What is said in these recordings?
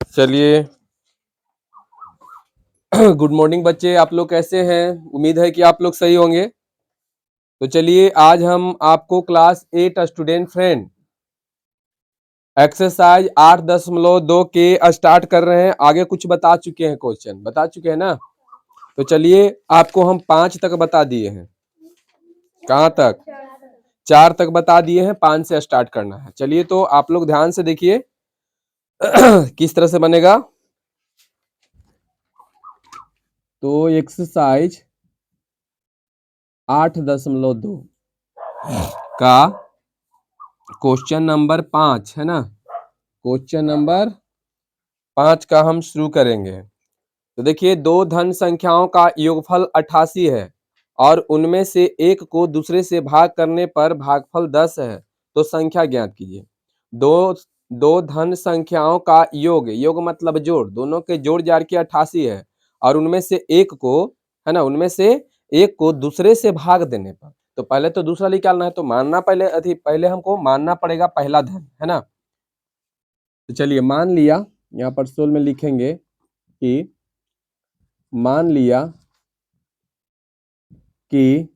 चलिए। Good morning बच्चे, आप लोग कैसे हैं? उम्मीद है कि आप लोग सही होंगे। तो चलिए, आज हम आपको क्लास 8 स्टूडेंट फ्रेंड एक्सरसाइज 8.2 के स्टार्ट कर रहे हैं। आगे कुछ बता चुके हैं, क्वेश्चन बता चुके हैं ना। तो चलिए, आपको हम 5 तक बता दिए हैं। कहाँ तक? 4 तक बता दिए हैं, 5 से स्टार्ट करना है। चलिए, तो आप लोग ध्यान से देखिए किस तरह से बनेगा। तो एक्सरसाइज 8.2 का क्वेश्चन नंबर 5 है ना। क्वेश्चन नंबर 5 का हम शुरू करेंगे। तो देखिए, दो धन संख्याओं का योगफल 88 है और उनमें से एक को दूसरे से भाग करने पर भागफल 10 है, तो संख्या ज्ञात कीजिए। दो दो धन संख्याओं का योग मतलब जोड़, दोनों के जोड़ जार के 88 है और उनमें से एक को, है ना, उनमें से एक को दूसरे से भाग देने पर, तो पहले तो दूसरा निकालना है, तो मानना पहले हमको मानना पड़ेगा पहला धन, है ना। तो चलिए, मान लिया, यहाँ पर सोल में लिखेंगे कि मान लिया कि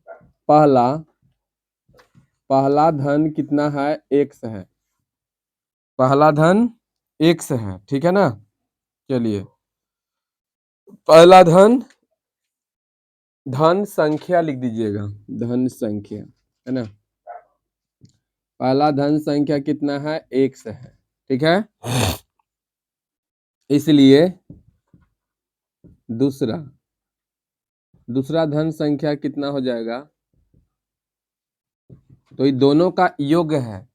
पहला धन कितना है? x है। पहला धन x है, ठीक है ना। चलिए, पहला धन संख्या लिख दीजिएगा, धन संख्या, है ना। पहला धन संख्या कितना है? x है, ठीक है। इसलिए दूसरा धन संख्या कितना हो जाएगा? तो ये दोनों का योग है,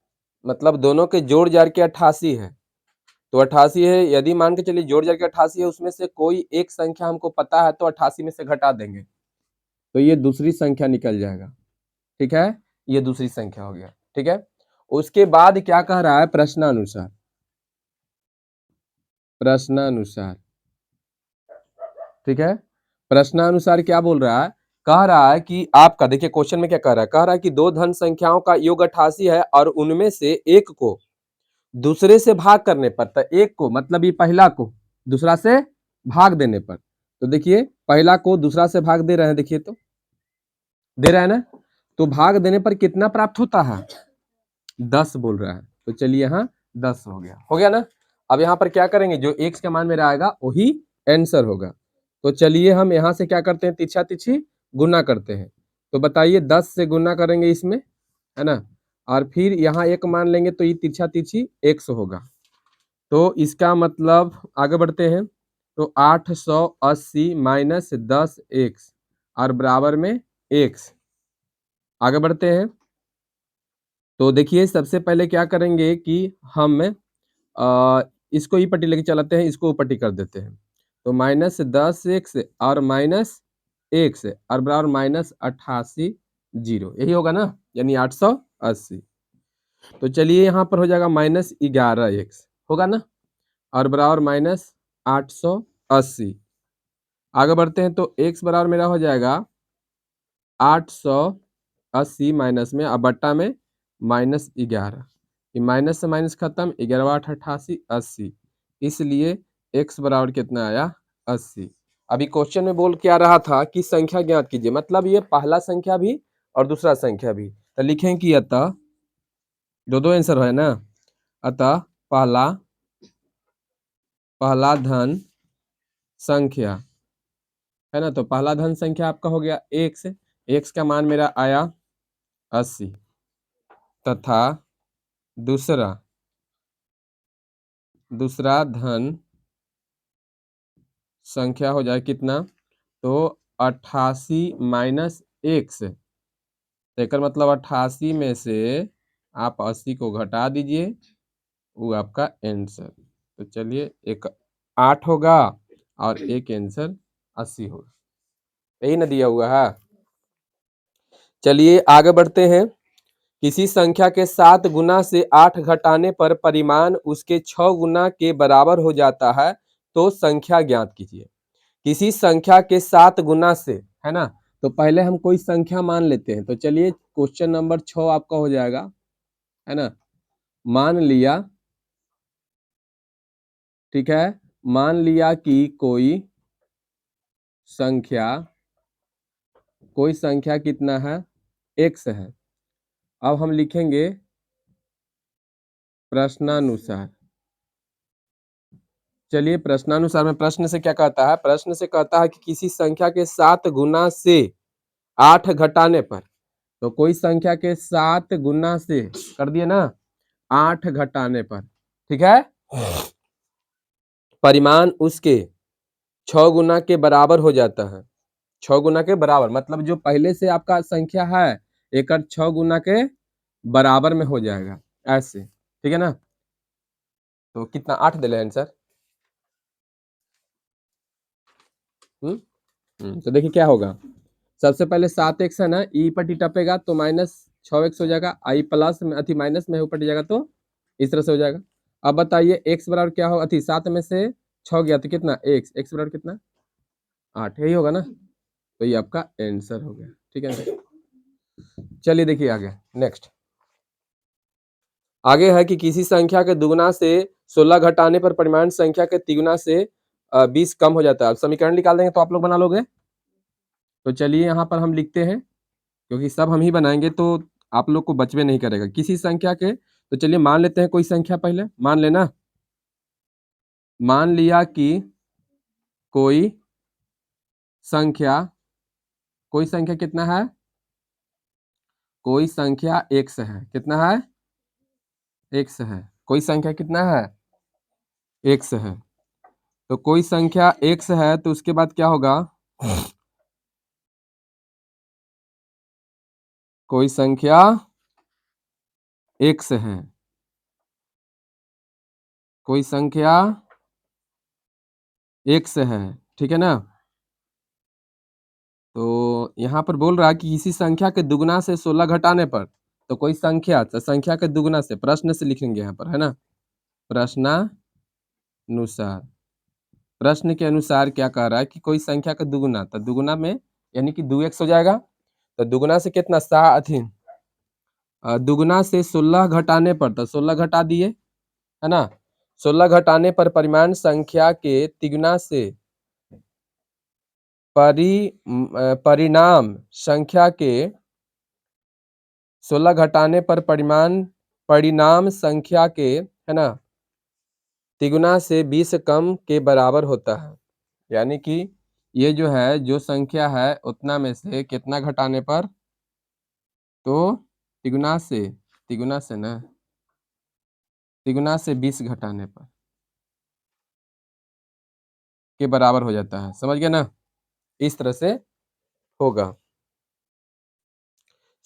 मतलब दोनों के जोड़ जार के 88 है। तो 88 है, यदि मान के चलिए जोड़ जार के 88 है, उसमें से कोई एक संख्या हमको पता है, तो 88 में से घटा देंगे, तो ये दूसरी संख्या निकल जाएगा, ठीक है। ये दूसरी संख्या हो गया, ठीक है। उसके बाद क्या कह रहा है? प्रश्नानुसार ठीक है। प्रश्नानुसार क्या बोल रहा है? कह रहा है कि आपका, देखिए क्वेश्चन में क्या कह रहा है, कह रहा है कि दो धन संख्याओं का योग 88 है और उनमें से एक को दूसरे से भाग करने पर, तो एक को मतलब ये पहला को दूसरा से भाग देने पर, तो देखिए पहला को दूसरा से भाग दे रहे हैं, देखिए तो दे रहा है ना। तो भाग देने पर कितना प्राप्त होता है? 10 बोल रहा है। तो चलिए, यहाँ 10 हो गया ना। अब यहाँ पर क्या करेंगे? जो x का मान मेरा आएगा वही आंसर होगा। तो चलिए, हम यहाँ से क्या करते हैं? तिरछा तिरछी गुना करते हैं। तो बताइए, 10 से गुना करेंगे इसमें, है ना, और फिर यहाँ एक मान लेंगे, तो ये तिरछा तिरछी x होगा। तो इसका मतलब आगे बढ़ते हैं, तो 880 माइनस 10x और बराबर में x। आगे बढ़ते हैं। तो देखिए, सबसे पहले क्या करेंगे कि हम इसको ई पट्टी लेके चलाते हैं, इसको ऊपट्टी कर देते हैं। तो माइनस 10x और माइनस x और बराबर माइनस 88 जीरो, यही होगा ना, यानी 880। तो चलिए, यहाँ पर हो जाएगा माइनस 11x, होगा ना, और बराबर माइनस 880। आगे बढ़ते हैं, तो x बराबर मेरा हो जाएगा 880 माइनस में, अब बट्टा में माइनस 11, ये माइनस से माइनस खत्म, 11 8 88 80, इसलिए x बराबर कितना आया? 80। अभी क्वेश्चन में बोल क्या रहा था कि संख्या ज्ञात कीजिए, मतलब ये पहला संख्या भी और दूसरा संख्या भी। तो लिखें कि अतः, दो आंसर है ना, अतः पहला धन संख्या, है ना। तो पहला धन संख्या आपका हो गया x का मान मेरा आया 80, तथा दूसरा धन संख्या हो जाए कितना? तो 88 माइनस x, तो मतलब 88 में से आप 80 को घटा दीजिए, वो आपका आंसर। तो चलिए, एक 8 होगा और एक आंसर 80 होगा, यही ना दिया हुआ है। चलिए, आगे बढ़ते हैं। किसी संख्या के 7 गुना से 8 घटाने पर परिमाण उसके 6 गुना के बराबर हो जाता है, तो संख्या ज्ञात कीजिए। किसी संख्या के 7 गुना से, है ना, तो पहले हम कोई संख्या मान लेते हैं। तो चलिए, क्वेश्चन नंबर 6 आपका हो जाएगा, है ना। मान लिया, ठीक है। मान लिया कि कोई संख्या कितना है, x है। अब हम लिखेंगे प्रश्नानुसार। चलिए प्रश्नानुसार में प्रश्न से क्या कहता है, प्रश्न से कहता है कि किसी संख्या के 7 गुना से 8 घटाने पर, तो कोई संख्या के 7 गुना से कर दिए ना 8 घटाने पर, ठीक है, परिमाण उसके 6 गुना के बराबर हो जाता है। 6 गुना के बराबर मतलब जो पहले से आपका संख्या है एक 6 गुना के बराबर में हो जाएगा ऐसे, ठीक है ना। तो कितना 8 दे रहे हैं आंसर। तो देखिए क्या होगा, सबसे पहले 7x है ना, ई पट्टी टपेगा तो -6x हो जाएगा, आई प्लस में अति माइनस में ऊपर जाएगा तो इस तरह से हो जाएगा। अब बताइए x बराबर क्या होगा, अति 7 में से 6 गया तो कितना x बराबर कितना 8, यही होगा ना। तो ये आपका आंसर हो गया, ठीक है। चलिए देखिए आगे नेक्स्ट। आगे है कि किसी संख्या के दुगुना से 16 घटाने पर परिमाण संख्या के तिगुना से 20 कम हो जाता है। अब समीकरण निकाल देंगे तो आप लोग बना लोगे। तो चलिए यहाँ पर हम लिखते हैं, क्योंकि सब हम ही बनाएंगे तो आप लोग को बचवे नहीं करेगा किसी संख्या के। तो चलिए मान लेते हैं कोई संख्या, पहले मान लेना, मान लिया कि कोई संख्या, कोई संख्या कितना है, कोई संख्या x है, कितना है x है, कोई संख्या कितना है x है। तो कोई संख्या x है तो उसके बाद क्या होगा, कोई संख्या x है, कोई संख्या x है, ठीक है ना। तो यहाँ पर बोल रहा है कि किसी संख्या के दुगुना से 16 घटाने पर, तो कोई संख्या, तो संख्या के दुगुना से, प्रश्न से लिखेंगे यहाँ पर, है ना, प्रश्नानुसार। प्रश्न के अनुसार क्या कह रहा है कि कोई संख्या का दुगुना, तो दुगुना में यानी कि 2x हो जाएगा। तो दुगुना से कितना दुगुना से 16 घटाने पर, तो 16 घटा दिए, है ना। 16 घटाने पर परिमाण संख्या के तिगुना से परिणाम संख्या के 16 घटाने पर परिणाम संख्या के, है ना, तिगुना से 20 कम के बराबर होता है। यानी कि ये जो है, जो संख्या है उतना में से कितना घटाने पर, तो तिगुना से ना, तिगुना से 20 घटाने पर के बराबर हो जाता है, समझ गया ना। इस तरह से होगा।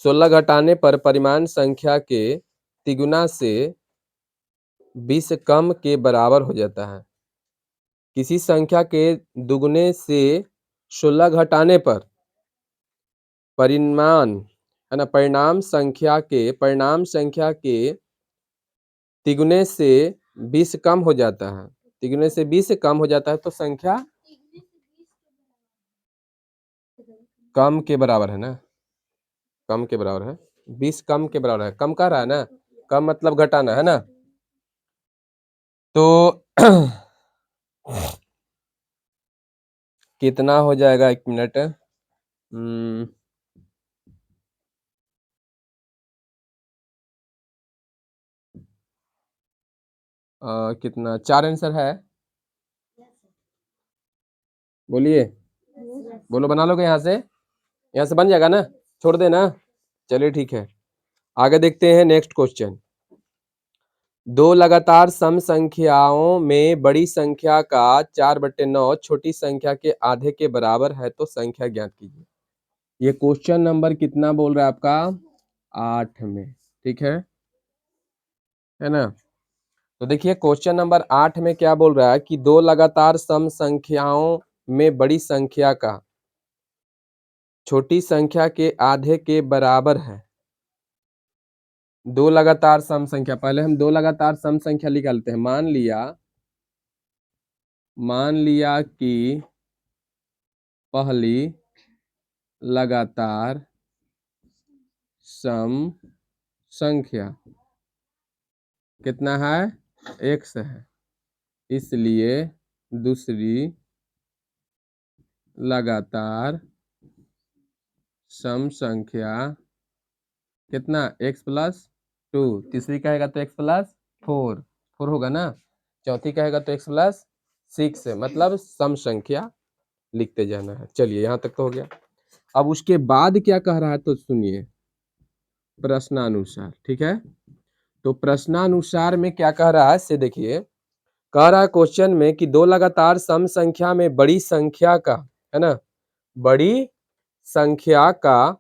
16 घटाने पर परिमाण संख्या के तिगुना से 20 कम के बराबर हो जाता है। किसी संख्या के दुगुने से 16 घटाने पर परिमाण, है ना, परिणाम संख्या के तिगुने से 20 कम हो जाता है। तिगुने से 20 कम हो जाता है तो संख्या कम के बराबर है ना, कम के बराबर है, 20 कम के बराबर है, कम कह रहा है ना, कम मतलब घटाना, है ना। तो कितना हो जाएगा, 1 मिनट, कितना 4 आंसर है, बोलिए, बोलो, बना लोगे यहाँ से बन जाएगा ना, छोड़ देना। चलिए ठीक है, आगे देखते हैं नेक्स्ट क्वेश्चन। दो लगातार सम संख्याओं में बड़ी संख्या का 4/9 छोटी संख्या के आधे के बराबर है तो संख्या ज्ञात कीजिए। ये क्वेश्चन नंबर कितना बोल रहा है आपका, 8 में, ठीक है ना। तो देखिए क्वेश्चन नंबर 8 में क्या बोल रहा है कि दो लगातार सम संख्याओं में बड़ी संख्या का छोटी संख्या के आधे के बराबर है। दो लगातार सम संख्या, पहले हम दो लगातार सम संख्या निकालते हैं। मान लिया कि पहली लगातार सम संख्या कितना है, x है, इसलिए दूसरी लगातार सम संख्या कितना x+2, तीसरी कहेगा तो x+4, 4 होगा ना, चौथी कहेगा तो x+6 मतलब सम संख्या लिखते जाना है। चलिए यहाँ तक तो हो गया। अब उसके बाद क्या कह रहा है तो सुनिए, प्रश्नानुसार, ठीक है। तो प्रश्नानुसार में क्या कह रहा है से देखिए, कह रहा है क्वेश्चन में कि दो लगातार सम संख्या में बड़ी संख्या का, है ना, बड़ी संख्या का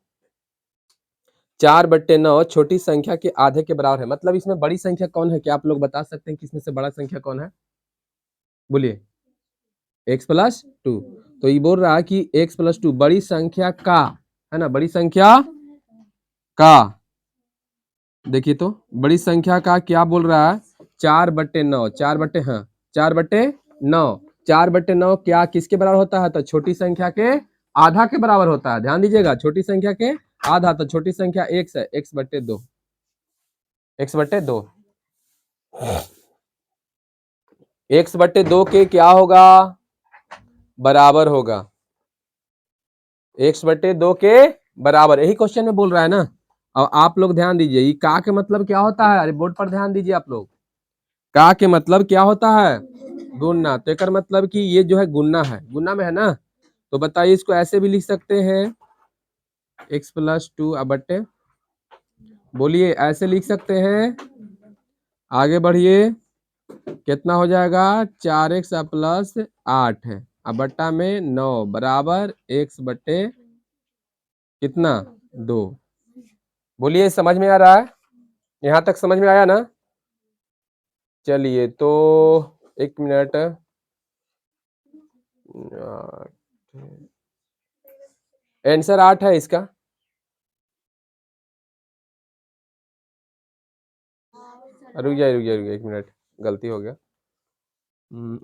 4/9 छोटी संख्या के आधे के बराबर है। मतलब इसमें बड़ी संख्या कौन है, क्या आप लोग बता सकते हैं कि इसमें से बड़ा संख्या कौन है? बोलिए। x+2। तो ये बोल रहा है कि x+2 बड़ी संख्या का, है ना, बड़ी संख्या का, देखिए तो बड़ी संख्या का क्या बोल रहा है, 4/9, 4/9 क्या किसके बराबर होता है, तो छोटी संख्या के आधा के बराबर होता है। ध्यान दीजिएगा, छोटी संख्या के आधा, तो छोटी संख्या x है, x/2, x/2, x/2 के क्या होगा, बराबर होगा, x/2 के बराबर। यही क्वेश्चन में बोल रहा है ना। और आप लोग ध्यान दीजिए, ये का के मतलब क्या होता है, अरे बोर्ड पर ध्यान दीजिए आप लोग, का के मतलब क्या होता है, गुणना। तो एकर मतलब कि ये जो है गुणना है, गुणना में है ना। तो बताइए इसको ऐसे भी लिख सकते हैं, x+2 बोलिए ऐसे लिख सकते हैं। आगे बढ़िए, कितना हो जाएगा, 4x+8 है, अब बट्टा में 9 बराबर x/, कितना, 2। बोलिए समझ में आ रहा है, यहाँ तक समझ में आया ना। चलिए तो 1 मिनट, आंसर 8 है इसका। रुक जाइए 1 मिनट, गलती हो गया।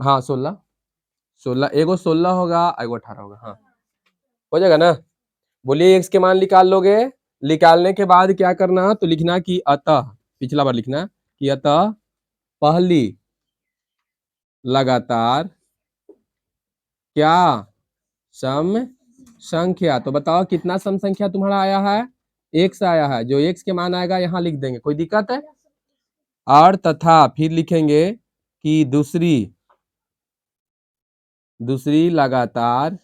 हाँ 16 एगो 16 होगा, एगो 18 होगा, हाँ हो जाएगा ना। बोलिए x के मान निकाल लोगे, निकालने के बाद क्या करना, तो लिखना कि अतः, पिछला बार लिखना कि अतः पहली लगातार क्या सम संख्या। तो बताओ कितना सम संख्या तुम्हारा आया है, x आया है, जो x के मान आएगा यहाँ लिख देंगे, कोई दिक्कत है। और तथा फिर लिखेंगे कि दूसरी लगातार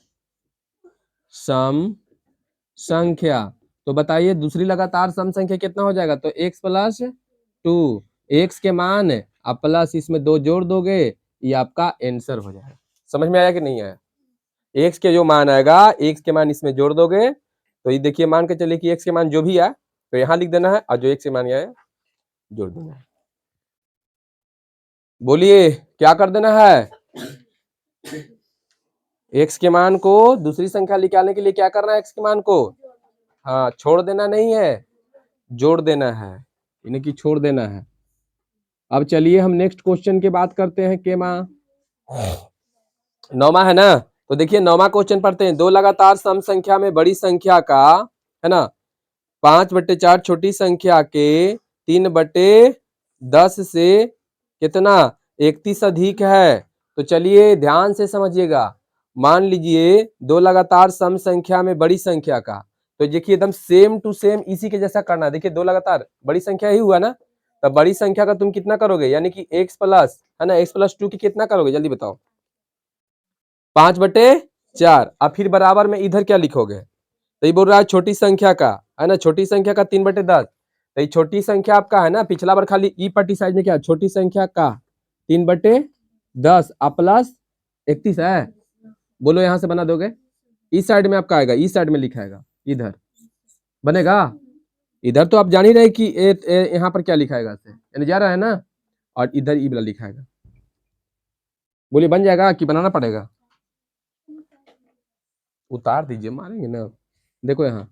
सम संख्या। तो बताइए दूसरी लगातार सम संख्या कितना हो जाएगा, तो x+2, x के मान अब प्लस इसमें 2 जोड़ दोगे, ये आपका आंसर हो जाएगा। समझ में आया कि नहीं आया, x के जो मान आएगा, x के मान इसमें जोड़ दोगे, तो ये देखिए मान के चलिए कि x के मान जो भी आए तो यहाँ लिख देना है, और जो x के मान आए जोड़ देना है। बोलिए क्या कर देना है, x के मान को दूसरी संख्या निकालने के लिए क्या करना है, x के मान को, हाँ छोड़ देना नहीं है, जोड़ देना है, यानी कि छोड़ देना है। अब चलिए हम नेक्स्ट क्वेश्चन की बात करते हैं, केमा 9वां है ना। तो देखिए 9वां क्वेश्चन पढ़ते हैं, दो लगातार सम संख्या में बड़ी संख्या का, है ना, 5/4 छोटी संख्या के 3/10 से कितना 31 अधिक है। तो चलिए ध्यान से समझिएगा, मान लीजिए दो लगातार सम संख्या में बड़ी संख्या का, तो देखिए एकदम सेम टू सेम इसी के जैसा करना है। देखिए दो लगातार बड़ी संख्या ही हुआ ना, तो बड़ी संख्या का तुम कितना करोगे, यानी कि x प्लस, है ना, x+2 की कितना करोगे, जल्दी बताओ, 5/4। अब फिर बराबर में इधर क्या लिखोगे, तो ये बोल रहा है छोटी संख्या का, है ना, छोटी संख्या का 3/10। तो ये छोटी संख्या आपका है ना, पिछला बार खाली ई पट्टी साइड में क्या, छोटी संख्या का 3/10 प्लस 31 है। बोलो यहाँ से बना दोगे, इस साइड में आपका आएगा, इस साइड में लिखाएगा, इधर बनेगा। इधर तो आप जान ही रहे कि यहाँ पर क्या लिखाएगा, यानी जा रहा है ना, और इधर ई वाला लिखाएगा। बोलिए बन जाएगा कि बनाना पड़ेगा, उतार दीजिए, मारेंगे ना। देखो यहाँ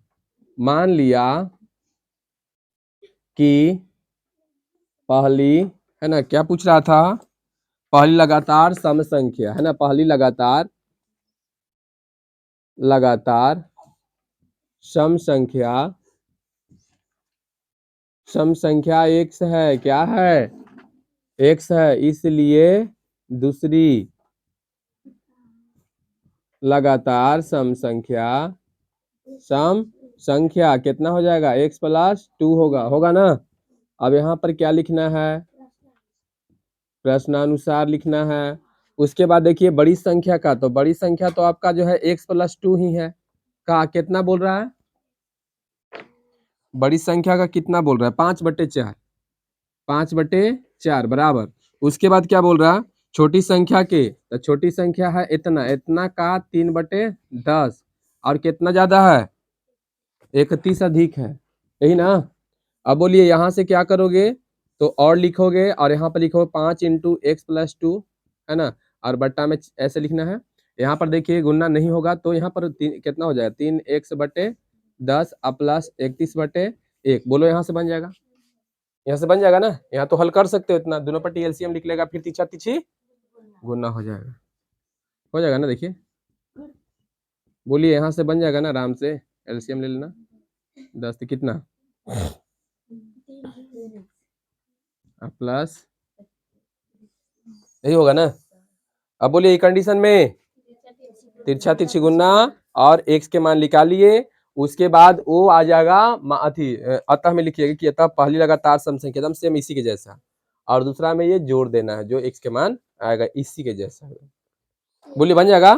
मान लिया कि पहली, है ना, क्या पूछ रहा था, पहली लगातार सम संख्या, है ना, पहली लगातार सम संख्या x है, क्या है, x है, इसलिए दूसरी लगातार सम संख्या कितना हो जाएगा, x प्लस 2 होगा ना। अब यहाँ पर क्या लिखना है, प्रश्नानुसार लिखना है। उसके बाद देखिए बड़ी संख्या का, तो बड़ी संख्या तो आपका जो है x प्लस 2 ही है। का कितना बोल रहा है, बड़ी संख्या का कितना बोल रहा है, 5/4, 5/4 बराबर। उसके बाद क्या बोल रहा है, छोटी संख्या के, तो छोटी संख्या है इतना का 3/10, और कितना ज्यादा है, 31 अधिक है, यही ना। अब बोलिए यहाँ से क्या करोगे, तो और लिखोगे और यहाँ पर लिखो 5 × x प्लस 2 है ना, और बट्टा में ऐसे लिखना है। यहाँ पर देखिए गुणा नहीं होगा तो यहाँ पर कितना हो जाएगा, 3x/10 प्लस 31/1, बोलो यहाँ से बन जाएगा, यहाँ से बन जाएगा ना। यहाँ तो हल कर सकते हो इतना, दोनों पर एलसीएम लिख लेगा, फिर तीछा तीछी गुना हो जाएगा ना। देखिए बोलिए यहाँ से बन जाएगा ना, आराम से एलसीएम ले लेना। 10 तो कितना प्लस, यही होगा ना। अब बोलिए कंडीशन में तिरछा तिरछी गुना और x के मान निकालिए। उसके बाद वो आ जाएगा अतः में लिखिएगा कि अतः पहली लगातार सम संख्या, एकदम सेम इसी के जैसा, और दूसरा में ये जोड़ देना है जो x के मान आएगा इसी के जैसा। बोलिए बन जाएगा।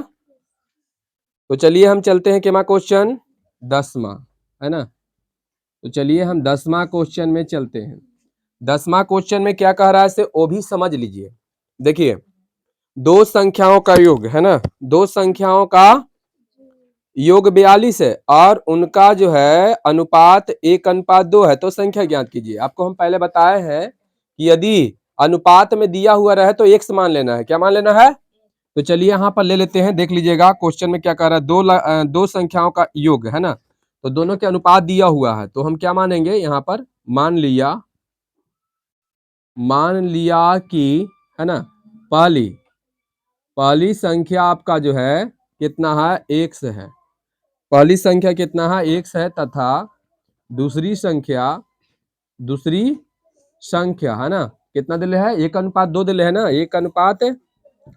तो चलिए हम चलते हैं केमा क्वेश्चन 10वां, है ना। तो चलिए हम 10वां क्वेश्चन में चलते हैं। 10वां क्वेश्चन में क्या कह रहा है इसे वो भी समझ लीजिए। देखिए दो संख्याओं का योग है ना, दो संख्याओं का योग 42 है और उनका जो है अनुपात 1:2 है, तो संख्या ज्ञात कीजिए। आपको हम पहले बताए हैं कि यदि अनुपात में दिया हुआ रहे तो x मान लेना है। क्या मान लेना है, तो चलिए यहाँ पर ले लेते हैं, देख लीजिएगा क्वेश्चन में क्या कह रहा है, दो संख्याओं का योग है ना, तो दोनों के अनुपात दिया हुआ है, तो हम क्या मानेंगे यहाँ पर, मान लिया कि है ना पहली संख्या आपका जो है कितना है, x है। पहली संख्या कितना है, x है, तथा दूसरी संख्या है ना कितना दिले है, 1:2 दिले है ना, 1:2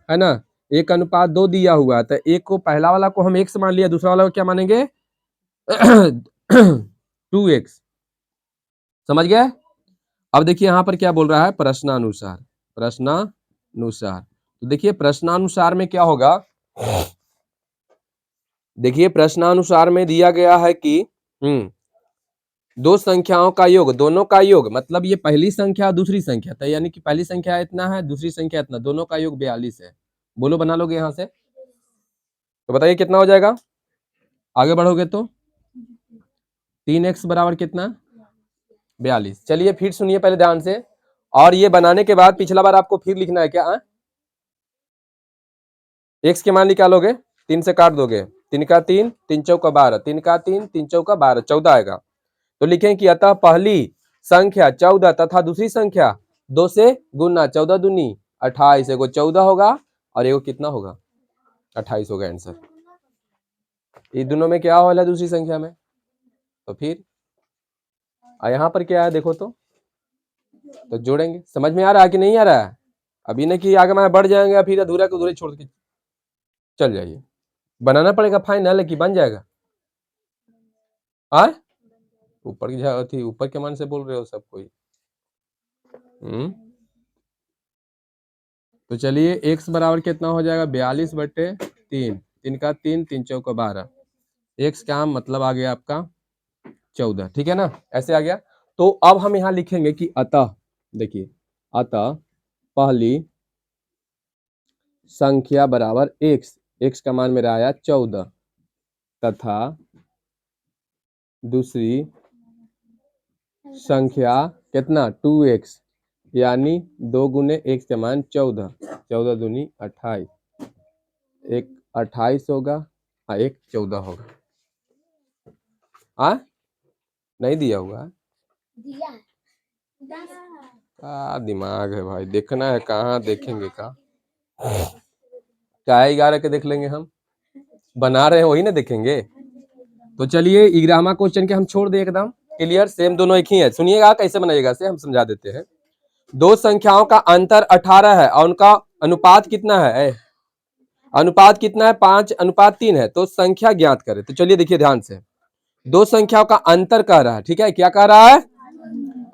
है ना, 1:2 दिया हुआ है। तो एक को, पहला वाला को हम x मान लिया, दूसरा वाला को क्या मानेंगे 2x। समझ गए। अब देखिए यहाँ पर क्या बोल रहा है, प्रश्नानुसार। तो देखिए प्रश्नानुसार में क्या होगा, देखिए प्रश्नानुसार में दिया गया है कि दो संख्याओं का योग, दोनों का योग, मतलब ये पहली संख्या दूसरी संख्या, तो यानी कि पहली संख्या इतना है, दूसरी संख्या इतना, दोनों का योग 42 है। बोलो बना लोगे यहाँ से, तो बताइए कितना हो जाएगा। आगे बढ़ोगे तो 3x बराबर कितना, 42। चलिए फिर सुनिए पहले ध्यान से, और ये बनाने के बाद पिछला बार आपको फिर लिखना है क्या, x के मान निकालोगे, 3 से काट दोगे, 3 का 3, 3 चौका 12, 3 का 3, 3 चौका 12, 14 आएगा। तो लिखें कि अतः पहली संख्या 14 तथा दूसरी संख्या 2 से गुना, 14 दूनी 28, एगो 14 होगा और एगो कितना होगा 28 होगा आंसर। ये दोनों में क्या वाला है दूसरी संख्या में, तो फिर यहाँ पर क्या है देखो तो जोड़ेंगे। समझ में आ रहा है कि नहीं आ रहा है, अभी नहीं कि आगे मैं बढ़ जाएंगे फिर अधूरा को अधूरे छोड़ के चल जाइए। बनाना पड़ेगा फाइनल है कि बन जाएगा। ऊपर की ऊपर के मान से बोल रहे हो सब कोई। तो चलिए x बराबर कितना हो जाएगा, 42/3, 3 का 3, 3 चौका 12, x का मतलब आ गया आपका 14, ठीक है ना, ऐसे आ गया। तो अब हम यहाँ लिखेंगे कि अतः, देखिए अतः पहली संख्या बराबर x का मान मेरा आया 14 तथा दूसरी संख्या कितना 2x, यानी 2 गुने x का मान 14, 14 दूनी 28, एक 28 होगा, एक 14 होगा। नहीं दिया हुआ, दिमाग है भाई, देखना है कहाँ देखेंगे का 11 के देख लेंगे, हम बना रहे हैं वही ना देखेंगे। तो चलिए 11वां क्वेश्चन के हम छोड़ दे एकदम क्लियर, सेम दोनों एक ही है। सुनिएगा कैसे बनाइएगा से हम समझा देते हैं। दो संख्याओं का अंतर 18 है और उनका अनुपात कितना है? अनुपात कितना है? 5:3 है। तो संख्या ज्ञात करें। तो चलिए देखिए ध्यान से, दो संख्याओं का अंतर कह रहा है, ठीक है, क्या कह रहा है?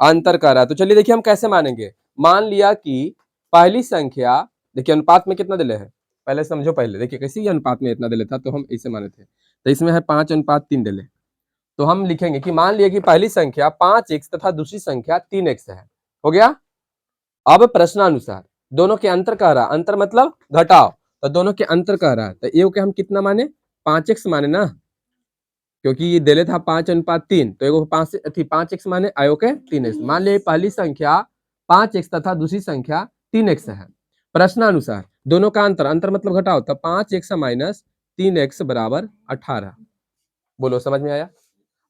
अंतर कह रहा है। तो चलिए देखिए हम कैसे मानेंगे। मान लिया कि पहली संख्या, देखिए अनुपात में कितना दिले है, पहले समझो, पहले देखिए कैसे, ये अनुपात में इतना दिले था तो हम इसे माने थे, तो इसमें है 5:3 दिले। तो हम लिखेंगे कि मान लिया कि पहली संख्या 5x तथा दूसरी संख्या 3x है। हो गया। अब प्रश्नानुसार दोनों के अंतर कह रहा है, अंतर मतलब घटाव, तो दोनों के अंतर कह रहा है, तो ये के हम कितना माने? 5x माने ना, क्योंकि ये दिले था 5:3, तो एगो 5x माने आयो के 3x। मान लिया पहली संख्या 5x तथा दूसरी संख्या 3x है। प्रश्नानुसार दोनों का अंतर, अंतर मतलब घटाओ, तो 5x माइनस 3x बराबर 18। बोलो समझ में आया?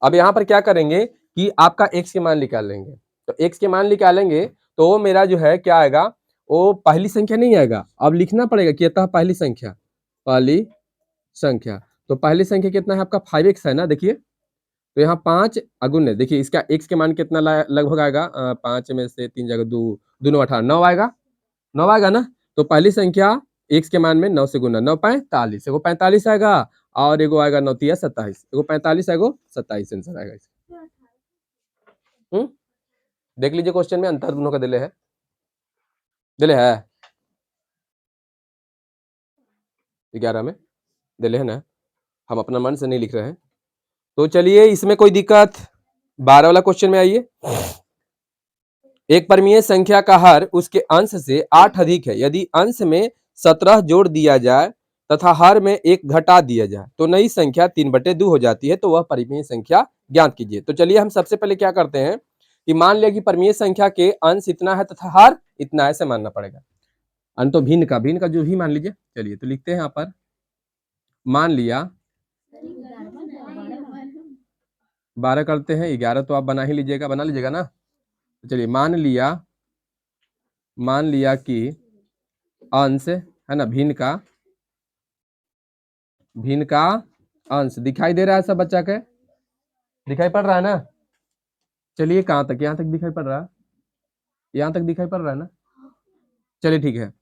अब यहाँ पर क्या करेंगे कि आपका x के मान निकाल लेंगे। तो x के मान निकालेंगे तो मेरा जो है क्या आएगा, वो पहली संख्या नहीं आएगा, अब लिखना पड़ेगा कि अतः पहली संख्या, पहली संख्या, तो पहली संख्या कितना है आपका? 5x है ना। देखिए तो यहाँ 5 अगुण है, देखिए इसका x के मान कितना लगभग आएगा, 5 में से 3 जगह 2, 2 9 18, 9 आएगा, 9 आएगा ना। तो पहली संख्या x के मान में 9 से गुना, 9 45, एगो 45 आएगा, और एगो आएगा 9 तिया 27, एगो 45 एगो 27 आंसर आएगा इसका। देख लीजिए क्वेश्चन में अंतर दोनों का दिले है, दिले है 11 में दिले है ना, हम अपना मन से नहीं लिख रहे हैं। तो चलिए इसमें कोई दिक्कत? 12 वाला क्वेश्चन में आइए। एक परिमेय संख्या का हर उसके अंश से 8 अधिक है यदि अंश में 17 जोड़ दिया जाए तथा हर में 1 घटा दिया जाए तो नई संख्या 3/2 हो जाती है, तो वह परिमेय संख्या ज्ञात कीजिए। तो चलिए हम सबसे पहले क्या करते हैं कि मान लिया कि परिमेय संख्या के अंश इतना है तथा हर इतना, ऐसे मानना पड़ेगा। अंत तो भिन्न का जो भी मान लीजिए। चलिए तो लिखते हैं यहाँ पर, मान लिया 12 करते हैं, 11 तो आप बना ही लीजिएगा, बना लीजिएगा ना। तो चलिए मान लिया कि अंश है ना, भिन्न का अंश दिखाई दे रहा है सब बच्चा के, दिखाई पड़ रहा है ना। चलिए कहाँ तक, यहाँ तक दिखाई पड़ रहा है, यहाँ तक दिखाई पड़ रहा है ना। चलिए ठीक है।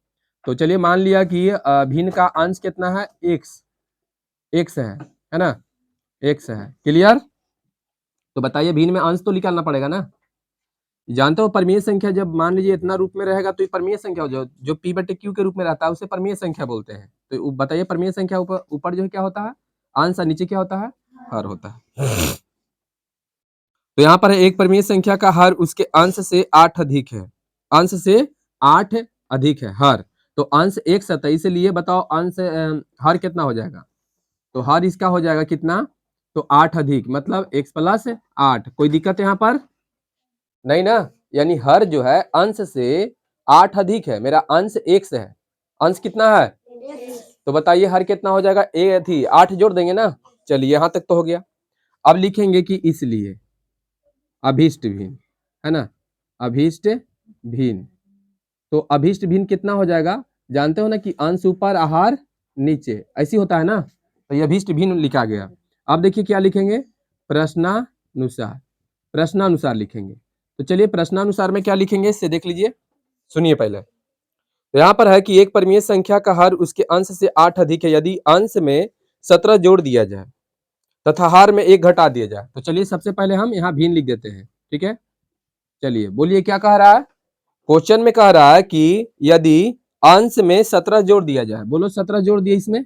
तो चलिए मान लिया कि भिन्न का अंश कितना है? एक्स है ना, एक्स है। क्लियर? तो बताइए भिन्न में अंश तो निकालना पड़ेगा ना। जानते हो परिमेय संख्या जब मान लीजिए इतना रूप में रहेगा तो ये परिमेय संख्या हो, जो p/q के रूप में रहता है उसे परिमेय संख्या बोलते हैं। तो बताइए परिमेय संख्या ऊपर जो है क्या होता है? अंश, और नीचे क्या होता है? हर होता है। तो यहाँ पर एक परिमेय संख्या का हर उसके अंश से 8 अधिक है, अंश से 8 अधिक है हर, तो अंश एक सतह, इसलिए बताओ अंश हर कितना हो जाएगा? तो हर इसका हो जाएगा कितना? तो 8 अधिक मतलब x प्लस 8। कोई दिक्कत यहाँ पर? नहीं ना। यानी हर जो है अंश से 8 अधिक है, मेरा अंश x है, अंश कितना है? तो बताइए हर कितना हो जाएगा? ए थी 8 जोड़ देंगे ना। चलिए यहाँ तक तो हो गया। अब लिखेंगे कि इसलिए अभीष्ट भिन्न, है ना, अभीष्ट भिन्न। तो अभीष्ट भिन्न कितना हो जाएगा? जानते हो ना कि अंश ऊपर आहार नीचे, ऐसी होता है ना। तो ये अभीष्ट भिन्न लिखा गया। अब देखिए क्या लिखेंगे? प्रश्नानुसार, प्रश्नानुसार लिखेंगे। तो चलिए प्रश्नानुसार में क्या लिखेंगे इससे देख लीजिए, सुनिए पहले। तो यहाँ पर है कि एक परिमेय संख्या का हर उसके अंश से 8 अधिक है यदि अंश में 17 जोड़ दिया जाए तथा हर में 1 घटा दिया जाए। तो चलिए सबसे पहले हम यहाँ भिन्न लिख देते हैं, ठीक है। चलिए बोलिए क्या कह रहा है? क्वेश्चन में कह रहा है कि यदि अंश में 17 जोड़ दिया जाए, बोलो 17 जोड़ दिए, इसमें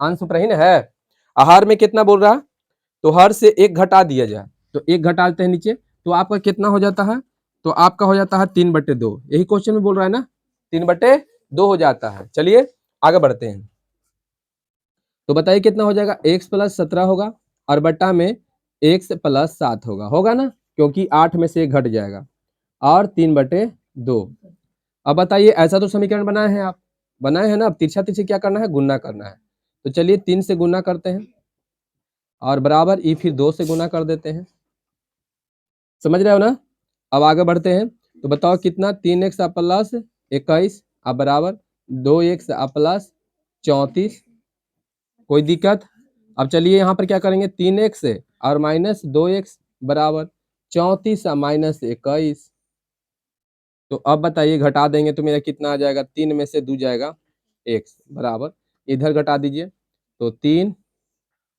अंश ऊपर ही ना है, आहार में कितना बोल रहा है? तो हर से 1 घटा दिया जाए, तो 1 घटाते हैं नीचे, तो आपका कितना हो जाता है? तो आपका हो जाता है 3/2। यही क्वेश्चन में बोल रहा है ना, 3/2 हो जाता है। चलिए आगे बढ़ते हैं। तो बताइए कितना हो जाएगा? x प्लस 17 होगा और बट्टा में x प्लस 7 होगा ना, क्योंकि 8 में से 1 घट जाएगा, और 3/2। अब बताइए ऐसा तो समीकरण बनाए हैं आप, बनाए हैं ना। अब तिरछा तिरछी क्या करना है? गुना करना है। तो चलिए 3 से गुना करते हैं और बराबर ई फिर 2 से गुना कर देते हैं। समझ रहे हो ना। अब आगे बढ़ते हैं। तो बताओ कितना? 3x प्लस 21 अब बराबर 2x प्लस 34। कोई दिक्कत? अब चलिए यहाँ पर क्या करेंगे? 3x और माइनस 2x बराबर 34 माइनस 21। तो अब बताइए घटा देंगे तो मेरा कितना आ जाएगा, 3 में से 2 जाएगा x बराबर, इधर घटा दीजिए तो 3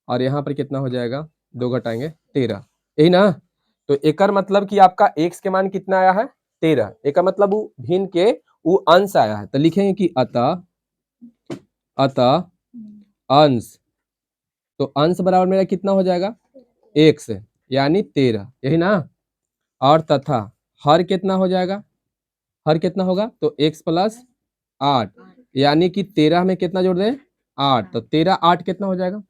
और यहाँ पर कितना हो जाएगा, 2 घटाएंगे 13, यही ना। तो एकर मतलब कि आपका x के मान कितना आया है, 13। एकर मतलब वो भिन्न के वो अंश आया है, तो लिखेंगे कि अतः अंश, तो अंश बराबर मेरा कितना हो जाएगा, x यानी 13, यही ना। और तथा हर कितना हो जाएगा, हर कितना होगा, तो x प्लस 8 यानी कि 13 में कितना जोड़ दें, 8, तो 13 8 कितना हो जाएगा,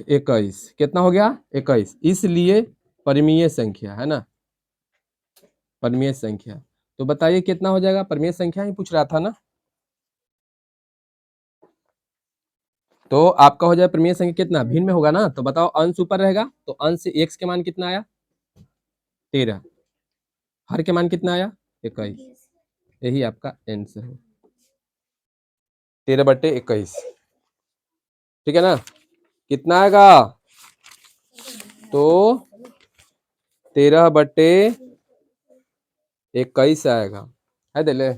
21, कितना हो गया, 21। इसलिए परिमेय संख्या है ना, परिमेय संख्या। तो बताइए कितना हो जाएगा, परिमेय संख्या ही पूछ रहा था ना। तो आपका हो जाए परिमेय संख्या कितना, भिन्न में होगा ना, तो बताओ अंश ऊपर रहेगा तो अंश से x के मान कितना आया, 13, हर के मान कितना आया, 21, यही आपका आंसर है, 13/21, ठीक है ना। कितना आएगा, तो 13/21 आएगा, है दिले।